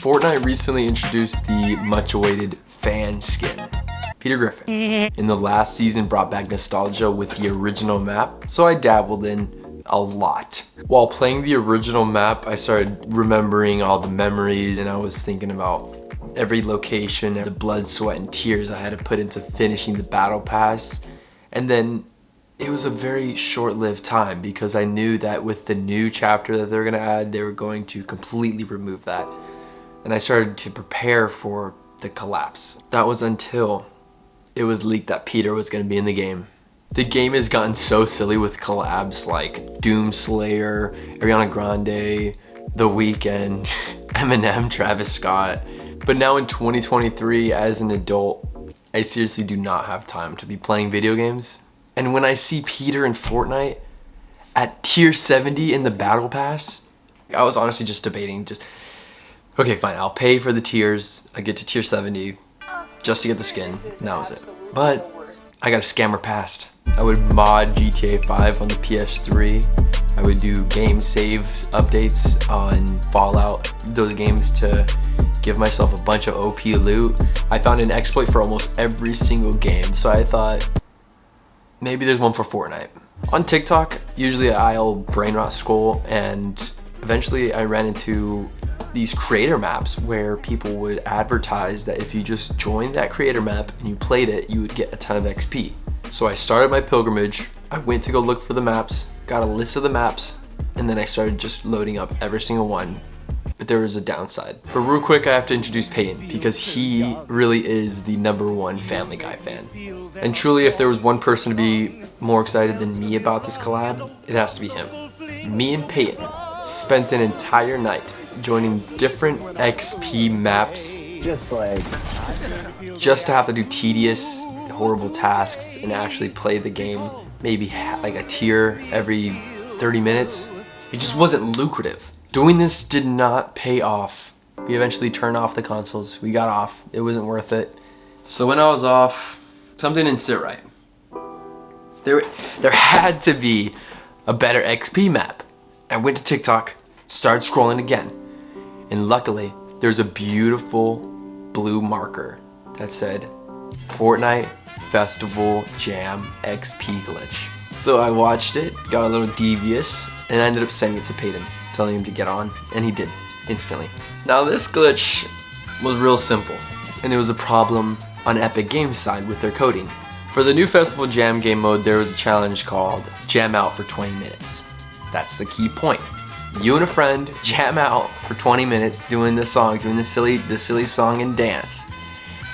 Fortnite recently introduced the much-awaited fan skin, Peter Griffin. In the last season brought back nostalgia with the original map, so I dabbled in a lot. While playing the original map, I started remembering all the memories, and I was thinking about every location and the blood, sweat, and tears I had to put into finishing the battle pass. And then it was a very short-lived time because I knew that with the new chapter that they're gonna add, they were going to completely remove that. And I started to prepare for the collapse. That was until it was leaked that Peter was gonna be in the game. The game has gotten so silly with collabs like Doomslayer, Ariana Grande, The Weeknd, Eminem, Travis Scott. But now in 2023, as an adult, I seriously do not have time to be playing video games. And when I see Peter in Fortnite at tier 70 in the battle pass, I was honestly just debating okay, fine, I'll pay for the tiers. I get to tier 70 just to get the skin, and that was it. But I got a scammer past. I would mod GTA 5 on the PS3. I would do game save updates on Fallout, those games to give myself a bunch of OP loot. I found an exploit for almost every single game, so I thought maybe there's one for Fortnite. On TikTok, usually I'll brain rot scroll, and eventually I ran into these creator maps where people would advertise that if you just joined that creator map and you played it, you would get a ton of XP. So I started my pilgrimage. I went to go look for the maps, got a list of the maps, and then I started just loading up every single one. But there was a downside. But real quick, I have to introduce Peyton because he really is the #1 Family Guy fan. And truly, if there was one person to be more excited than me about this collab, it has to be him. Me and Peyton spent an entire night joining different XP maps just to have to do tedious, horrible tasks and actually play the game maybe like a tier every 30 minutes. It just wasn't lucrative. Doing this did not pay off. We eventually turned off the consoles. We got off. It wasn't worth it. So when I was off, something didn't sit right. There had to be a better XP map. I went to TikTok, started scrolling again, and luckily there's a beautiful blue marker that said Fortnite Festival Jam XP glitch. So I watched it, got a little devious, and I ended up sending it to Peyton, telling him to get on, and he did, instantly. Now this glitch was real simple, and it was a problem on Epic Games side with their coding. For the new Festival Jam game mode, there was a challenge called Jam Out for 20 minutes. That's the key point. You and a friend jam out for 20 minutes doing the song, doing the silly song and dance.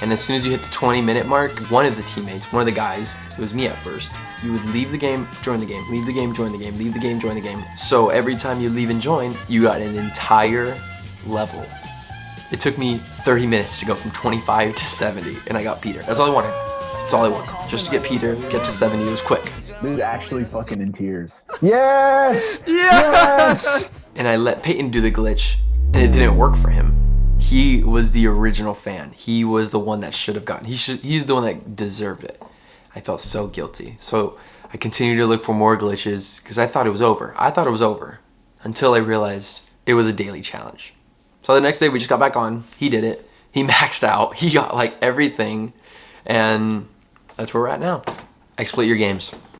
And as soon as you hit the 20-minute mark, one of the teammates, one of the guys, it was me at first, you would leave the game, join the game, leave the game, join the game, leave the game, join the game. So every time you leave and join, you got an entire level. It took me 30 minutes to go from 25 to 70, and I got Peter. That's all I wanted. That's all I wanted. Just to get Peter, get to 70, it was quick. Dude's actually fucking in tears. Yes! Yes! And I let Peyton do the glitch, and it didn't work for him. He was the original fan. He was the one that should have gotten. He's the one that deserved it. I felt so guilty. So I continued to look for more glitches because I thought it was over. I thought it was over until I realized it was a daily challenge. So the next day we just got back on. He did it. He maxed out. He got like everything. And that's where we're at now. Exploit your games.